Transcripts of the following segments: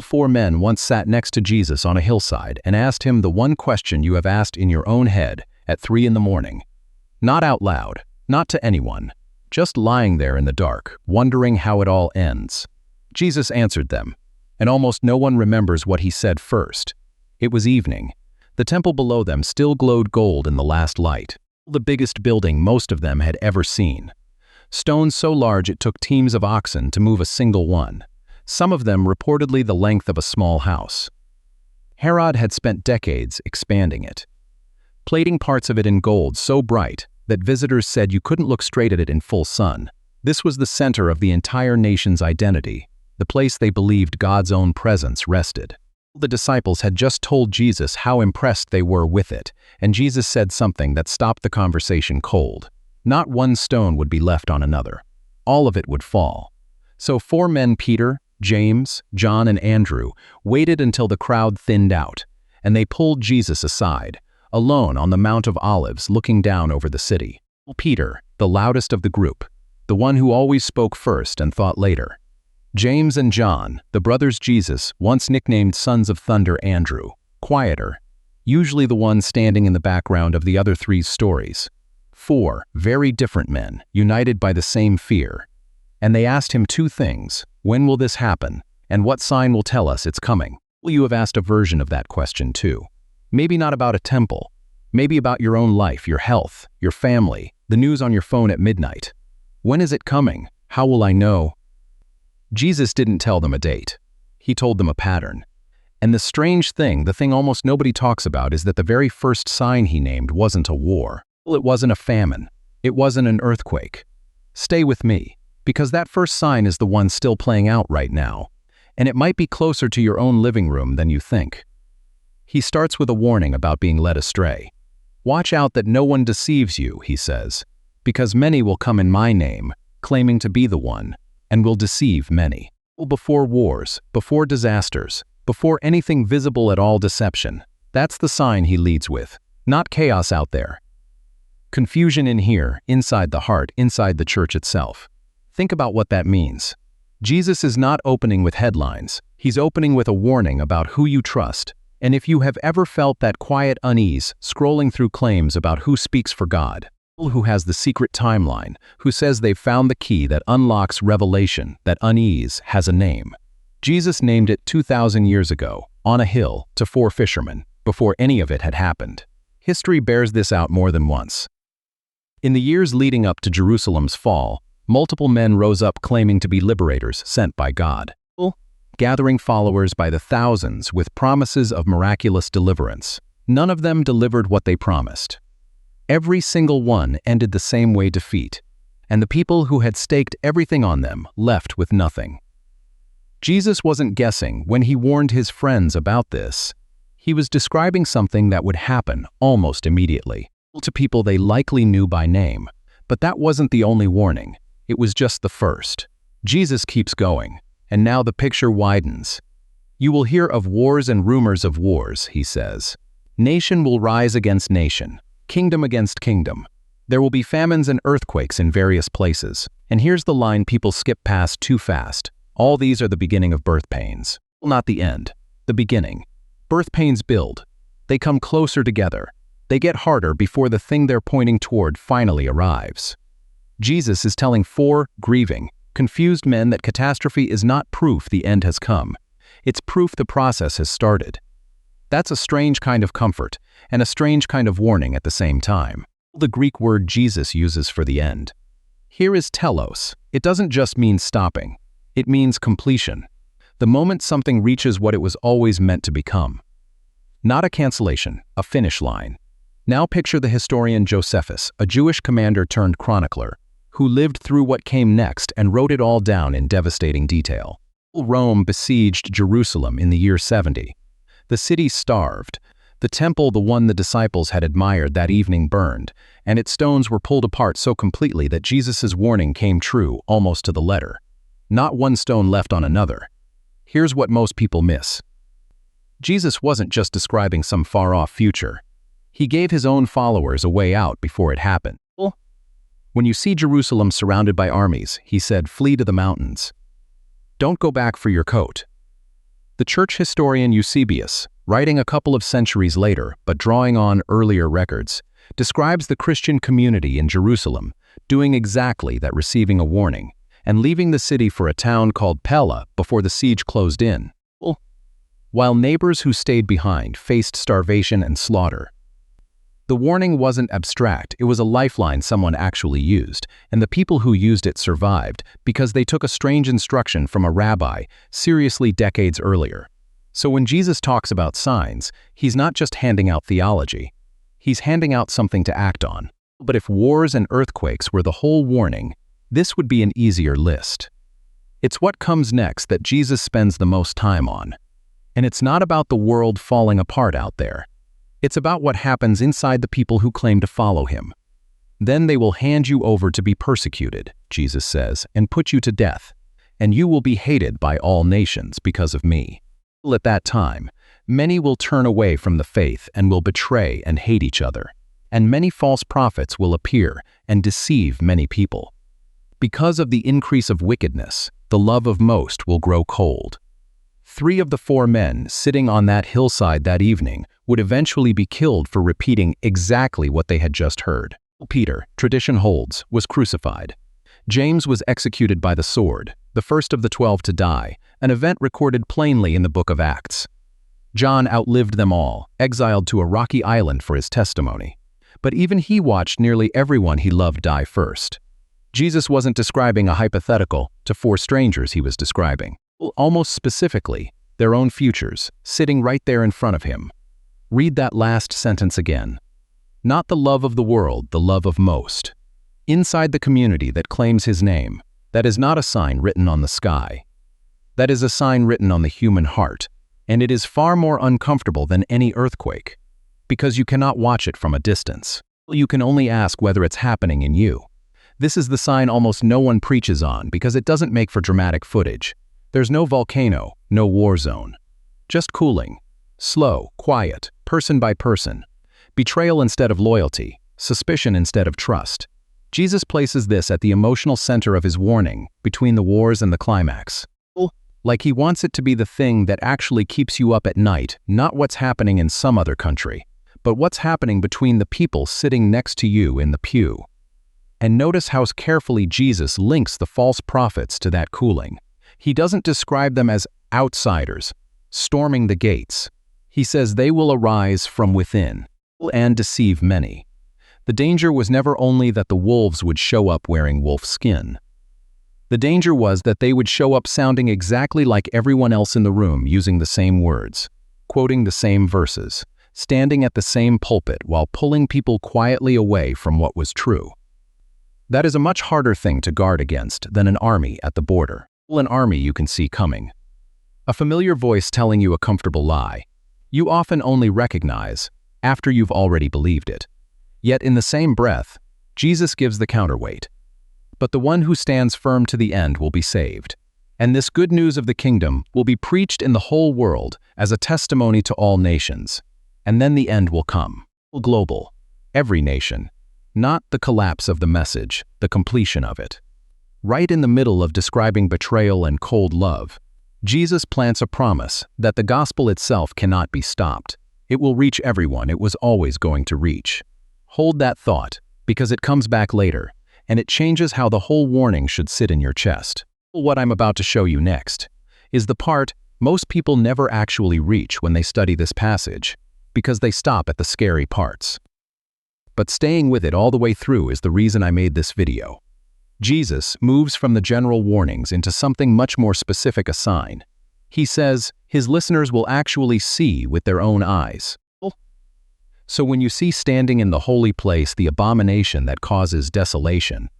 Four men once sat next to Jesus on a hillside and asked him the one question you have asked in your own head at 3 in the morning. Not out loud, not to anyone, just lying there in the dark, wondering how it all ends. Jesus answered them, and almost no one remembers what he said first. It was evening. The temple below them still glowed gold in the last light. The biggest building most of them had ever seen. Stones so large it took teams of oxen to move a single one. Some of them reportedly the length of a small house. Herod had spent decades expanding it, plating parts of it in gold so bright that visitors said you couldn't look straight at it in full sun. This was the center of the entire nation's identity, the place they believed God's own presence rested. The disciples had just told Jesus how impressed they were with it, and Jesus said something that stopped the conversation cold. Not one stone would be left on another. All of it would fall. So 4 men, Peter, James, John, and Andrew, waited until the crowd thinned out, and they pulled Jesus aside, alone on the Mount of Olives looking down over the city. Peter, the loudest of the group, the one who always spoke first and thought later. James and John, the brothers Jesus once nicknamed Sons of Thunder. Andrew, quieter, usually the one standing in the background of the other 3's stories. 4 very different men, united by the same fear. And they asked him 2 things. When will this happen? And what sign will tell us it's coming? Well, you have asked a version of that question too. Maybe not about a temple. Maybe about your own life, your health, your family, the news on your phone at midnight. When is it coming? How will I know? Jesus didn't tell them a date. He told them a pattern. And the strange thing, the thing almost nobody talks about, is that the very first sign he named wasn't a war. Well, it wasn't a famine. It wasn't an earthquake. Stay with me, because that first sign is the one still playing out right now, and it might be closer to your own living room than you think. He starts with a warning about being led astray. Watch out that no one deceives you, he says, because many will come in my name, claiming to be the one, and will deceive many. Before wars, before disasters, before anything visible at all, deception. That's the sign he leads with, not chaos out there. Confusion in here, inside the heart, inside the church itself. Think about what that means. Jesus is not opening with headlines. He's opening with a warning about who you trust. And if you have ever felt that quiet unease scrolling through claims about who speaks for God, who has the secret timeline, who says they've found the key that unlocks revelation, that unease has a name. Jesus named it 2,000 years ago, on a hill, to 4 fishermen, before any of it had happened. History bears this out more than once. In the years leading up to Jerusalem's fall, multiple men rose up claiming to be liberators sent by God, gathering followers by the thousands with promises of miraculous deliverance. None of them delivered what they promised. Every single one ended the same way: defeat, and the people who had staked everything on them left with nothing. Jesus wasn't guessing when he warned his friends about this. He was describing something that would happen almost immediately to people they likely knew by name. But that wasn't the only warning. It was just the first. Jesus keeps going, and now the picture widens. You will hear of wars and rumors of wars, he says. Nation will rise against nation, kingdom against kingdom. There will be famines and earthquakes in various places. And here's the line people skip past too fast. All these are the beginning of birth pains. Not the end, the beginning. Birth pains build. They come closer together. They get harder before the thing they're pointing toward finally arrives. Jesus is telling 4 grieving, confused men that catastrophe is not proof the end has come. It's proof the process has started. That's a strange kind of comfort, and a strange kind of warning at the same time. The Greek word Jesus uses for the end. Here is telos. It doesn't just mean stopping. It means completion. The moment something reaches what it was always meant to become. Not a cancellation, a finish line. Now picture the historian Josephus, a Jewish commander turned chronicler, who lived through what came next and wrote it all down in devastating detail. Rome besieged Jerusalem in the year 70. The city starved. The temple, the one the disciples had admired that evening, burned, and its stones were pulled apart so completely that Jesus' warning came true almost to the letter. Not one stone left on another. Here's what most people miss. Jesus wasn't just describing some far-off future. He gave his own followers a way out before it happened. When you see Jerusalem surrounded by armies, he said, flee to the mountains. Don't go back for your coat. The church historian Eusebius, writing a couple of centuries later but drawing on earlier records, describes the Christian community in Jerusalem doing exactly that, receiving a warning and leaving the city for a town called Pella before the siege closed in, while neighbors who stayed behind faced starvation and slaughter. The warning wasn't abstract, it was a lifeline someone actually used, and the people who used it survived because they took a strange instruction from a rabbi seriously decades earlier. So when Jesus talks about signs, he's not just handing out theology, he's handing out something to act on. But if wars and earthquakes were the whole warning, this would be an easier list. It's what comes next that Jesus spends the most time on. And it's not about the world falling apart out there. It's about what happens inside the people who claim to follow him. Then they will hand you over to be persecuted, Jesus says, and put you to death, and you will be hated by all nations because of me. At that time, many will turn away from the faith and will betray and hate each other, and many false prophets will appear and deceive many people. Because of the increase of wickedness, the love of most will grow cold. 3 of the 4 men sitting on that hillside that evening would eventually be killed for repeating exactly what they had just heard. Peter, tradition holds, was crucified. James was executed by the sword, the first of the 12 to die, an event recorded plainly in the book of Acts. John outlived them all, exiled to a rocky island for his testimony. But even he watched nearly everyone he loved die first. Jesus wasn't describing a hypothetical to 4 strangers, he was describing, almost specifically, their own futures, sitting right there in front of him. Read that last sentence again. Not the love of the world, the love of most. Inside the community that claims his name, that is not a sign written on the sky. That is a sign written on the human heart, and it is far more uncomfortable than any earthquake, because you cannot watch it from a distance. You can only ask whether it's happening in you. This is the sign almost no one preaches on because it doesn't make for dramatic footage. There's no volcano, no war zone. Just cooling. Slow, quiet, person by person. Betrayal instead of loyalty, suspicion instead of trust. Jesus places this at the emotional center of his warning, between the wars and the climax. Like he wants it to be the thing that actually keeps you up at night, not what's happening in some other country, but what's happening between the people sitting next to you in the pew. And notice how carefully Jesus links the false prophets to that cooling. He doesn't describe them as outsiders, storming the gates. He says they will arise from within and deceive many. The danger was never only that the wolves would show up wearing wolf skin. The danger was that they would show up sounding exactly like everyone else in the room, using the same words, quoting the same verses, standing at the same pulpit while pulling people quietly away from what was true. That is a much harder thing to guard against than an army at the border. An army you can see coming. A familiar voice telling you a comfortable lie. You often only recognize after you've already believed it. Yet in the same breath, Jesus gives the counterweight. But the one who stands firm to the end will be saved. And this good news of the kingdom will be preached in the whole world as a testimony to all nations. And then the end will come. Global. Every nation. Not the collapse of the message, the completion of it. Right in the middle of describing betrayal and cold love, Jesus plants a promise that the gospel itself cannot be stopped. It will reach everyone it was always going to reach. Hold that thought, because it comes back later, and it changes how the whole warning should sit in your chest. What I'm about to show you next is the part most people never actually reach when they study this passage, because they stop at the scary parts. But staying with it all the way through is the reason I made this video. Jesus moves from the general warnings into something much more specific, a sign. He says his listeners will actually see with their own eyes. So when you see standing in the holy place the abomination that causes desolation,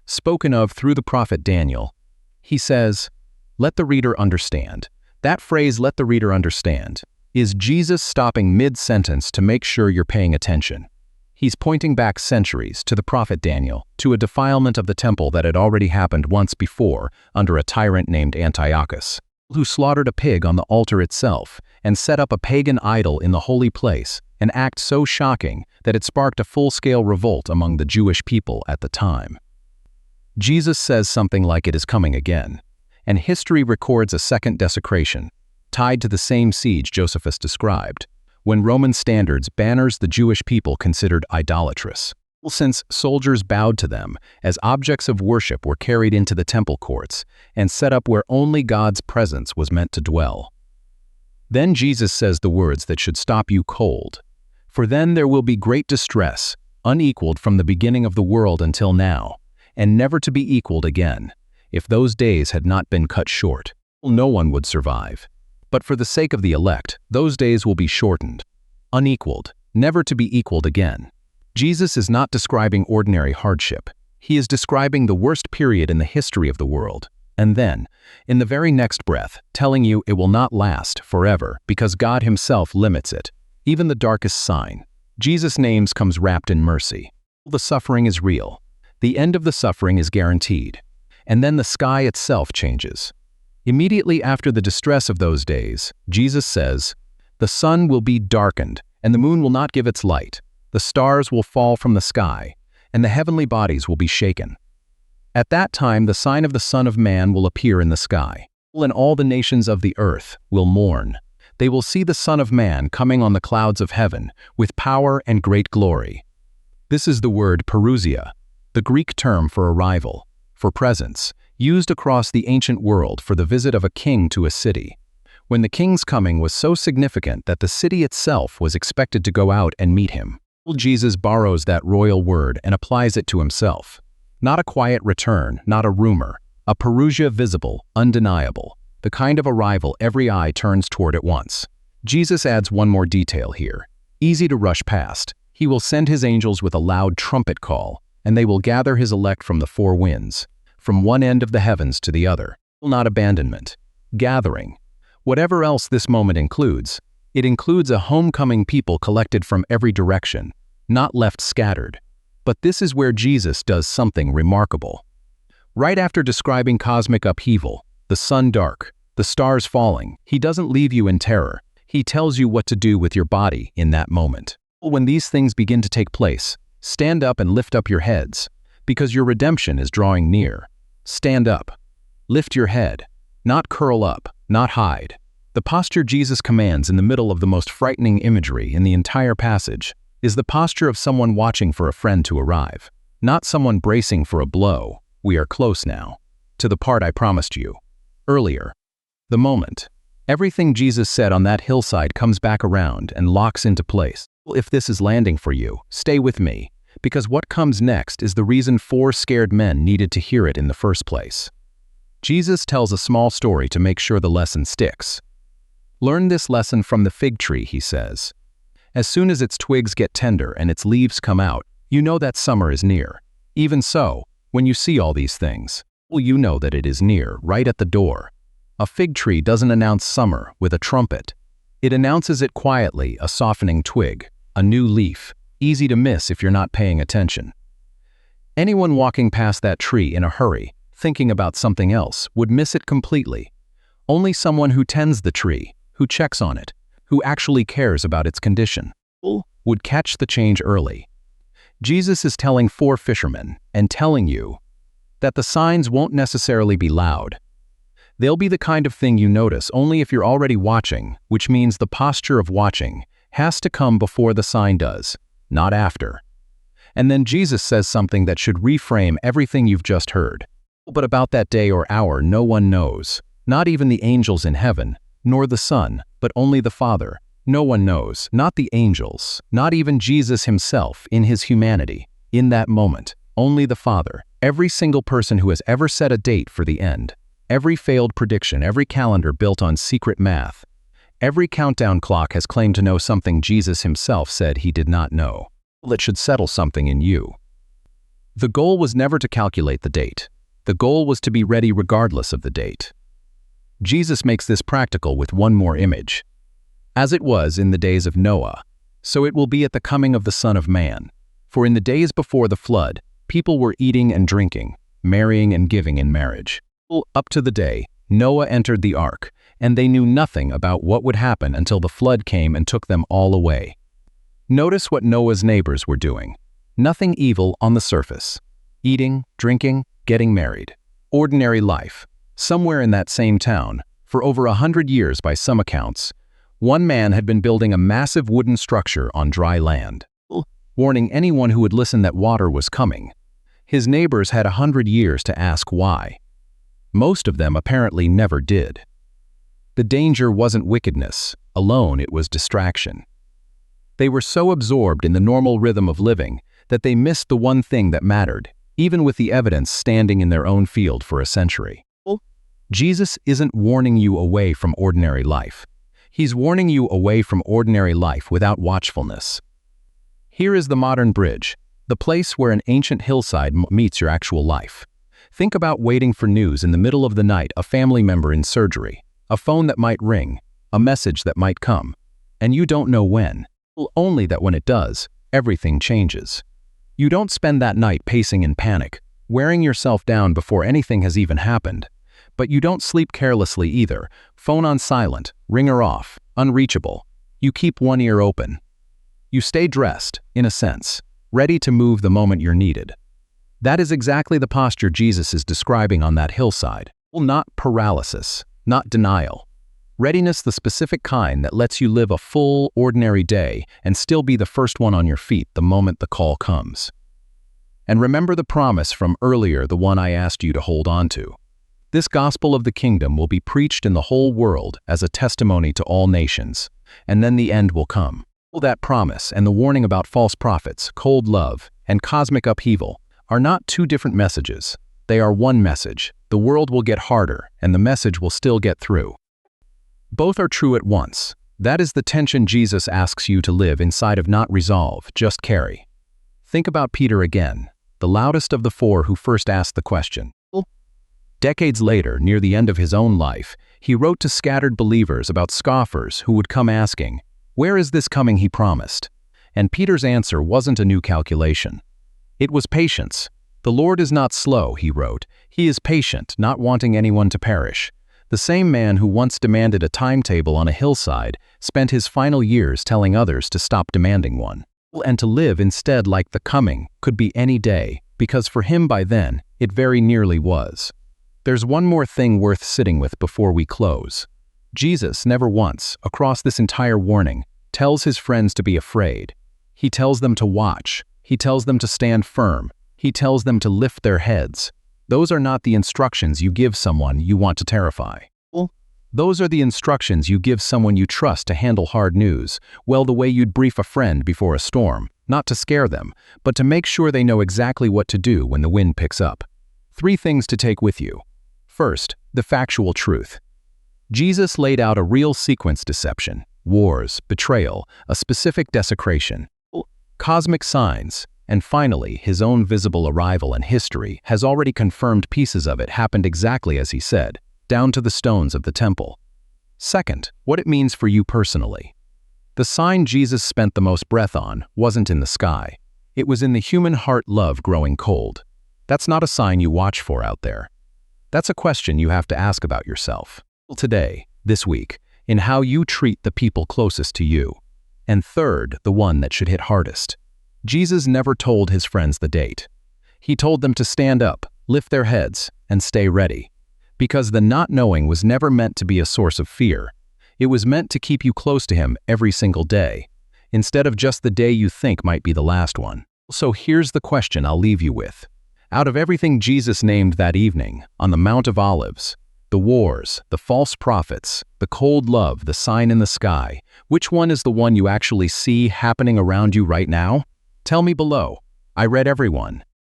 spoken of through the prophet Daniel, he says, let the reader understand. That phrase, let the reader understand, is Jesus stopping mid-sentence to make sure you're paying attention. He's pointing back centuries to the prophet Daniel, to a defilement of the temple that had already happened once before under a tyrant named Antiochus, who slaughtered a pig on the altar itself and set up a pagan idol in the holy place, an act so shocking that it sparked a full-scale revolt among the Jewish people at the time. Jesus says something like it is coming again, and history records a second desecration, tied to the same siege Josephus described, when Roman standards banners the Jewish people considered idolatrous, since soldiers bowed to them as objects of worship were carried into the temple courts and set up where only God's presence was meant to dwell. Then Jesus says the words that should stop you cold. For then there will be great distress, unequaled from the beginning of the world until now, and never to be equaled again. If those days had not been cut short, no one would survive. But for the sake of the elect, those days will be shortened. Unequaled, never to be equaled again. Jesus is not describing ordinary hardship. He is describing the worst period in the history of the world. And then, in the very next breath, telling you it will not last forever because God himself limits it. Even the darkest sign, Jesus' name comes wrapped in mercy. The suffering is real. The end of the suffering is guaranteed. And then the sky itself changes. Immediately after the distress of those days, Jesus says, "The sun will be darkened, and the moon will not give its light. The stars will fall from the sky, and the heavenly bodies will be shaken. At that time the sign of the Son of Man will appear in the sky, and all the nations of the earth will mourn. They will see the Son of Man coming on the clouds of heaven with power and great glory." This is the word parousia, the Greek term for arrival, for presence, used across the ancient world for the visit of a king to a city, when the king's coming was so significant that the city itself was expected to go out and meet him. Jesus borrows that royal word and applies it to himself. Not a quiet return, not a rumor, a parousia visible, undeniable, the kind of arrival every eye turns toward at once. Jesus adds one more detail here. Easy to rush past. He will send his angels with a loud trumpet call, and they will gather his elect from the four winds, from one end of the heavens to the other. Not abandonment. Gathering. Whatever else this moment includes, it includes a homecoming people collected from every direction, not left scattered. But this is where Jesus does something remarkable. Right after describing cosmic upheaval, the sun dark, the stars falling, he doesn't leave you in terror. He tells you what to do with your body in that moment. When these things begin to take place, stand up and lift up your heads, because your redemption is drawing near. Stand up. Lift your head. Not curl up, not hide. The posture Jesus commands in the middle of the most frightening imagery in the entire passage is the posture of someone watching for a friend to arrive, not someone bracing for a blow. We are close now, to the part I promised you earlier. The moment. Everything Jesus said on that hillside comes back around and locks into place. If this is landing for you, stay with me, because what comes next is the reason 4 scared men needed to hear it in the first place. Jesus tells a small story to make sure the lesson sticks. Learn this lesson from the fig tree, he says. As soon as its twigs get tender and its leaves come out, you know that summer is near. Even so, when you see all these things, you know that it is near, right at the door. A fig tree doesn't announce summer with a trumpet. It announces it quietly, a softening twig, a new leaf, easy to miss if you're not paying attention. Anyone walking past that tree in a hurry, thinking about something else, would miss it completely. Only someone who tends the tree, who checks on it, who actually cares about its condition, would catch the change early. Jesus is telling 4 fishermen, and telling you, that the signs won't necessarily be loud. They'll be the kind of thing you notice only if you're already watching, which means the posture of watching has to come before the sign does, not after. And then Jesus says something that should reframe everything you've just heard. But about that day or hour no one knows, not even the angels in heaven, nor the Son, but only the Father. No one knows, not the angels, not even Jesus himself in his humanity. In that moment, only the Father. Every single person who has ever set a date for the end, every failed prediction, every calendar built on secret math, every countdown clock has claimed to know something Jesus himself said he did not know. That should settle something in you. The goal was never to calculate the date. The goal was to be ready regardless of the date. Jesus makes this practical with one more image. As it was in the days of Noah, so it will be at the coming of the Son of Man. For in the days before the flood, people were eating and drinking, marrying and giving in marriage. Up to the day Noah entered the ark, and they knew nothing about what would happen until the flood came and took them all away. Notice what Noah's neighbors were doing. Nothing evil on the surface. Eating, drinking, getting married. Ordinary life. Somewhere in that same town, For over 100 years, by some accounts, one man had been building a massive wooden structure on dry land, warning anyone who would listen that water was coming. His neighbors had 100 years to ask why. Most of them apparently never did. The danger wasn't wickedness alone, it was distraction. They were so absorbed in the normal rhythm of living that they missed the one thing that mattered, even with the evidence standing in their own field for a century. Jesus isn't warning you away from ordinary life. He's warning you away from ordinary life without watchfulness. Here is the modern bridge, the place where an ancient hillside meets your actual life. Think about waiting for news in the middle of the night, a family member in surgery, a phone that might ring, a message that might come, and you don't know when. Only that when it does, everything changes. You don't spend that night pacing in panic, wearing yourself down before anything has even happened. But you don't sleep carelessly either, phone on silent, ringer off, unreachable. You keep one ear open. You stay dressed, in a sense, ready to move the moment you're needed. That is exactly the posture Jesus is describing on that hillside. Not paralysis, not denial. Readiness, the specific kind that lets you live a full, ordinary day and still be the first one on your feet the moment the call comes. And remember the promise from earlier, the one I asked you to hold on to. This gospel of the kingdom will be preached in the whole world as a testimony to all nations, and then the end will come. That promise and the warning about false prophets, cold love, and cosmic upheaval are not two different messages. They are one message. The world will get harder, and the message will still get through. Both are true at once. That is the tension Jesus asks you to live inside of, not resolve, just carry. Think about Peter again, the loudest of the four who first asked the question. Decades later, near the end of his own life, he wrote to scattered believers about scoffers who would come asking, "Where is this coming he promised?" And Peter's answer wasn't a new calculation. It was patience. "The Lord is not slow," he wrote. "He is patient, not wanting anyone to perish." The same man who once demanded a timetable on a hillside spent his final years telling others to stop demanding one, and to live instead like the coming could be any day, because for him by then, it very nearly was. There's one more thing worth sitting with before we close. Jesus never once, across this entire warning, tells his friends to be afraid. He tells them to watch. He tells them to stand firm. He tells them to lift their heads. Those are not the instructions you give someone you want to terrify. Those are the instructions you give someone you trust to handle hard news, well, the way you'd brief a friend before a storm, not to scare them, but to make sure they know exactly what to do when the wind picks up. 3 things to take with you. First, the factual truth. Jesus laid out a real sequence: deception, wars, betrayal, a specific desecration, cosmic signs, and finally, his own visible arrival, and history has already confirmed pieces of it happened exactly as he said, down to the stones of the temple. Second, what it means for you personally. The sign Jesus spent the most breath on wasn't in the sky. It was in the human heart, love growing cold. That's not a sign you watch for out there. That's a question you have to ask about yourself. Today, this week, in how you treat the people closest to you. And third, the one that should hit hardest. Jesus never told his friends the date. He told them to stand up, lift their heads, and stay ready. Because the not knowing was never meant to be a source of fear. It was meant to keep you close to him every single day, instead of just the day you think might be the last one. So here's the question I'll leave you with. Out of everything Jesus named that evening, on the Mount of Olives, the wars, the false prophets, the cold love, the sign in the sky, which one is the one you actually see happening around you right now? Tell me below. I read everyone.